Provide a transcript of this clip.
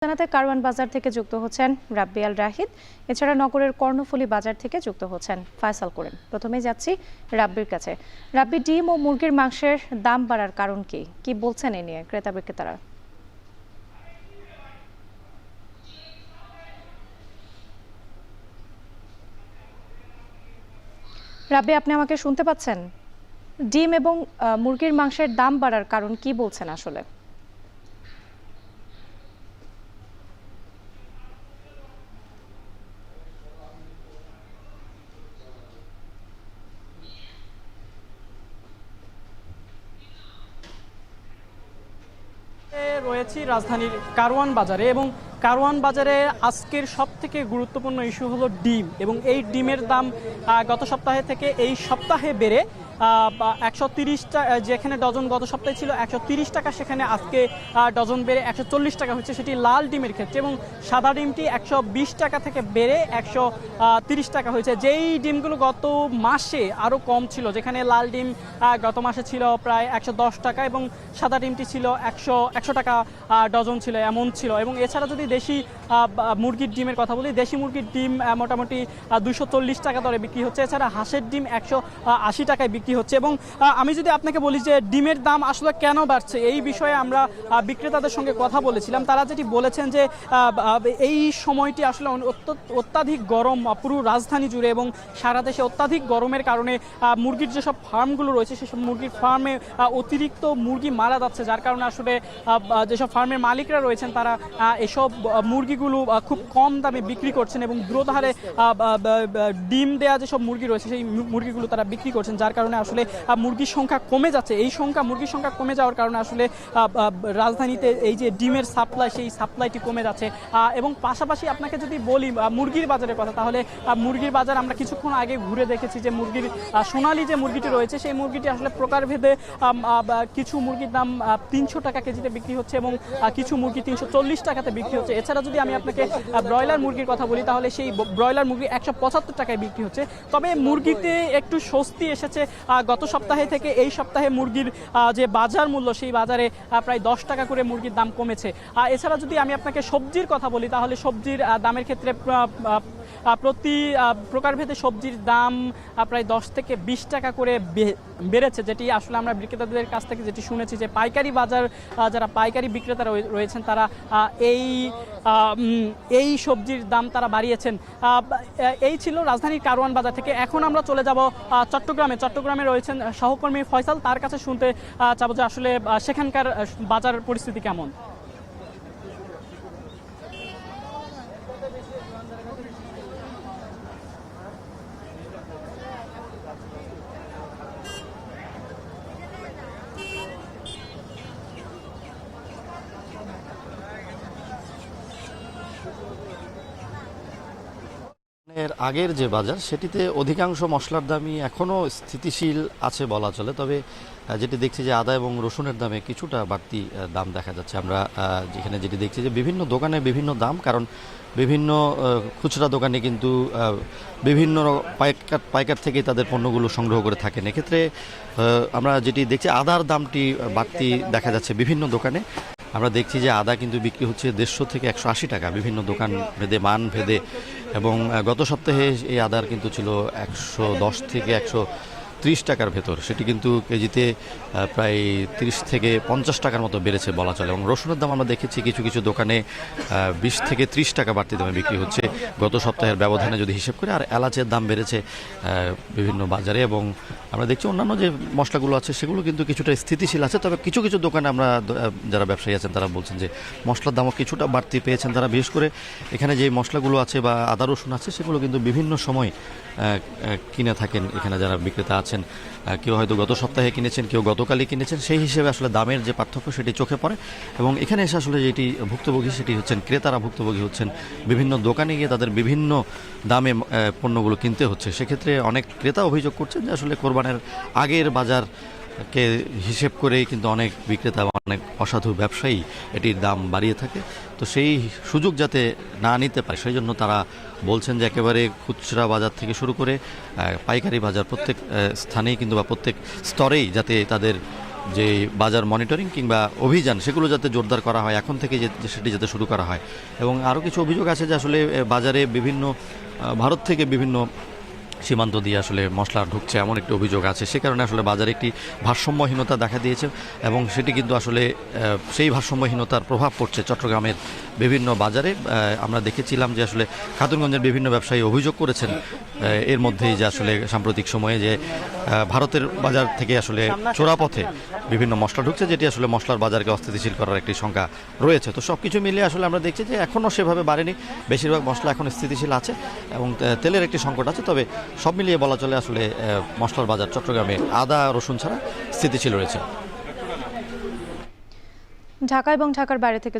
জানাতে কারওয়ান বাজার থেকে যুক্ত হচ্ছেন রাব্বি আল রাহিদ। এছাড়া নগরের কর্ণফুলী বাজার থেকে যুক্ত হচ্ছেন ফয়সাল করিম। প্রথমেই যাচ্ছি রাব্বির কাছে। রাব্বি, ডিম ও মুরগির মাংসের দাম বাড়ার কারণ কি বলছেন এ নিয়ে ক্রেতা বিক্রেতারা? রাব্বি, আপনি আমাকে শুনতে পাচ্ছেন? ডিম এবং মুরগির মাংসের দাম বাড়ার কারণ কি বলছেন আসলে? রয়েছি রাজধানীর কারওয়ান বাজারে এবং কারওয়ান বাজারে আজকের সবথেকে গুরুত্বপূর্ণ ইস্যু হলো ডিম এবং এই ডিমের দাম গত সপ্তাহে থেকে এই সপ্তাহে বেড়ে 130 টাকা, যেখানে ডজন গত সপ্তাহে ছিল 130 টাকা, সেখানে আজকে ডজন বেড়ে 140 টাকা হচ্ছে, সেটি লাল ডিমের ক্ষেত্রে। এবং সাদা ডিমটি 120 টাকা থেকে বেড়ে 130 টাকা হয়েছে। যেই ডিমগুলো গত মাসে আরও কম ছিল, যেখানে লাল ডিম গত মাসে ছিল প্রায় 110 টাকা এবং সাদা ডিমটি ছিল 100 টাকা ডজন ছিল, এমন ছিল। এবং এছাড়া যদি দেশি মুরগির ডিমের কথা বলি, দেশি মুরগির ডিম মোটামুটি 240 টাকা দরে বিক্রি হচ্ছে। এছাড়া হাঁসের ডিম 180 টাকায় বিক্রি হচ্ছে। এবং আমি যদি আপনাকে বলি যে ডিমের দাম আসলে কেন বাড়ছে, এই বিষয়ে আমরা বিক্রেতাদের সঙ্গে কথা বলেছিলাম। তারা যেটি বলেছেন যে এই সময়টি আসলে অত্যাধিক গরম পুরো রাজধানী জুড়ে এবং সারা দেশে অত্যাধিক গরমের কারণে মুরগির যেসব ফার্মগুলো রয়েছে সেসব মুরগির ফার্মে অতিরিক্ত মুরগি মারা যাচ্ছে, যার কারণে আসলে যেসব ফার্মের মালিকরা রয়েছেন তারা এসব মুরগিগুলো খুব কম দামে বিক্রি করছেন এবং দ্রুত হারে ডিম দেওয়া যেসব মুরগি রয়েছে সেই মুরগিগুলো তারা বিক্রি করছেন, যার কারণে আসলে মুরগির সংখ্যা কমে যাচ্ছে। এই মুরগির সংখ্যা কমে যাওয়ার কারণে আসলে রাজধানীতে এই যে ডিমের সাপ্লাই, সেই সাপ্লাইটি কমে যাচ্ছে। এবং পাশাপাশি আপনাকে যদি বলি মুরগির বাজারের কথা, তাহলে মুরগির বাজার আমরা কিছুক্ষণ আগে ঘুরে দেখেছি যে মুরগির সোনালী যে মুরগিটি রয়েছে সেই মুরগিটি আসলে প্রকারভেদে কিছু মুরগির দাম 300 টাকা কেজিতে বিক্রি হচ্ছে এবং কিছু মুরগি 340 টাকাতে বিক্রি হচ্ছে। এছাড়া যদি আমি আপনাকে ব্রয়লার মুরগির কথা বলি, তাহলে সেই ব্রয়লার মুরগি 175 টাকায় বিক্রি হচ্ছে। তবে মুরগিতে একটু স্বস্তি এসেছে গত সপ্তাহে থেকে। এই সপ্তাহে মুরগির যে বাজার মূল্য, সেই বাজারে প্রায় 10 টাকা করে মুরগির দাম কমেছে। এছাড়া যদি আমি আপনাকে সবজির কথা বলি, তাহলে সবজির দামের ক্ষেত্রে প্রতি প্রকারভেদে সবজির দাম প্রায় 10 থেকে 20 টাকা করে বেড়েছে, যেটি আসলে আমরা বিক্রেতাদের কাছ থেকে যেটি শুনেছি যে পাইকারি বাজার, যারা পাইকারি বিক্রেতা রয়েছেন তারা এই সবজির দাম তারা বাড়িয়েছেন। এই ছিল রাজধানীর কারওয়ান বাজার থেকে। এখন আমরা চলে যাব চট্টগ্রামে রয়েছেন সহকর্মী ফয়সাল, তার কাছে শুনতে চাবো যে আসলে সেখানকার বাজার পরিস্থিতি কেমন। এর আগের যে বাজার, সেটিতে অধিকাংশ মশলার দামই এখনও স্থিতিশীল আছে বলা চলে। তবে যেটি দেখছি যে আদা এবং রসুনের দামে কিছুটা বাড়তি দাম দেখা যাচ্ছে। আমরা যেখানে যেটি দেখছি যে বিভিন্ন দোকানে বিভিন্ন দাম, কারণ বিভিন্ন খুচরা দোকানে কিন্তু বিভিন্ন পাইকার থেকেই তাদের পণ্যগুলো সংগ্রহ করে থাকেন। এক্ষেত্রে আমরা যেটি দেখছি আদার দামটি বাড়তি দেখা যাচ্ছে বিভিন্ন দোকানে। আমরা দেখছি যে আদা কিন্তু বিক্রি হচ্ছে 150 থেকে 180 টাকা বিভিন্ন দোকান ভেদে, মান ভেদে। এবং গত সপ্তাহে এই আদার কিন্তু ছিল 110 থেকে 130 টাকার ভেতর, সেটি কিন্তু কেজিতে প্রায় 30 থেকে 50 টাকার মতো বেড়েছে বলা চলে। এবং রসুনের দাম আমরা দেখেছি কিছু কিছু দোকানে 20 থেকে 30 টাকা বাড়তি দামে বিক্রি হচ্ছে গত সপ্তাহের ব্যবধানে যদি হিসেব করে। আর এলাচের দাম বেড়েছে বিভিন্ন বাজারে। এবং আমরা দেখছি অন্যান্য যে মশলাগুলো আছে সেগুলো কিন্তু কিছুটা স্থিতিশীল আছে। তবে কিছু কিছু দোকানে আমরা যারা ব্যবসায়ী আছেন তারা বলছেন যে মশলার দামও কিছুটা বাড়তি পেয়েছেন তারা। বিশেষ করে এখানে যে মশলাগুলো আছে বা আদা রসুন আছে সেগুলো কিন্তু বিভিন্ন সময় কিনে থাকেন এখানে যারা বিক্রেতা আছেন। কেউ হয়তো গত সপ্তাহে কিনেছেন, কেউ গতকালই কিনেছেন। সেই হিসেবে আসলে দামের যে পার্থক্য সেটি চোখে পড়ে। এবং এখানে এসে আসলে যেটি ভুক্তভোগী সেটি হচ্ছেন ক্রেতারা, ভুক্তভোগী হচ্ছেন বিভিন্ন দোকানে গিয়ে তাদের বিভিন্ন দামে পণ্যগুলো কিনতে হচ্ছে। সেক্ষেত্রে অনেক ক্রেতা অভিযোগ করছেন যে আসলে কোরবানের আগের বাজারকে হিসেব করেই কিন্তু অনেক বিক্রেতা, অনেক অসাধু ব্যবসায়ী এটির দাম বাড়িয়ে থাকে। তো সেই সুযোগ যাতে না নিতে পারে সেই জন্য তারা বলছেন যে একেবারে খুচরা বাজার থেকে শুরু করে পাইকারি বাজার প্রত্যেক স্থানেই কিন্তু বা প্রত্যেক স্তরেই যাতে তাদের যে বাজার মনিটরিং কিংবা অভিযান সেগুলো যাতে জোরদার করা হয় এখন থেকে সেটি যাতে শুরু করা হয়। এবং আরও কিছু অভিযোগ আছে যে আসলে বাজারে বিভিন্ন ভারত থেকে বিভিন্ন সীমান্ত দিয়ে আসলে মশলা ঢুকছে এমন একটি অভিযোগ আছে। সে কারণে আসলে বাজারে একটি ভারসাম্যহীনতা দেখা দিয়েছে এবং সেটি কিন্তু আসলে সেই ভারসাম্যহীনতার প্রভাব পড়ছে চট্টগ্রামের বিভিন্ন বাজারে। আমরা দেখেছিলাম যে আসলে খাতুনগঞ্জের বিভিন্ন ব্যবসায়ী অভিযোগ করেছেন এর মধ্যেই যে আসলে সাম্প্রতিক সময়ে যে ভারতের বাজার থেকে আসলে চোরাপথে বিভিন্ন মশলা ঢুকছে, যেটি আসলে মশলার বাজারকে অস্থিতিশীল করার একটি শঙ্কা রয়েছে। তো সব কিছু মিলিয়ে আসলে আমরা দেখছি যে এখনও সেভাবে বাড়েনি, বেশিরভাগ মশলা এখন স্থিতিশীল আছে এবং তেলের একটি সংকট আছে। তবে সব মিলিয়ে বলা চলে আসলে মশলার বাজার চট্টগ্রামে আদা রসুন ছাড়া স্থিতিশীল রয়েছে। ঢাকা এবং ঢাকার বাইরে থেকে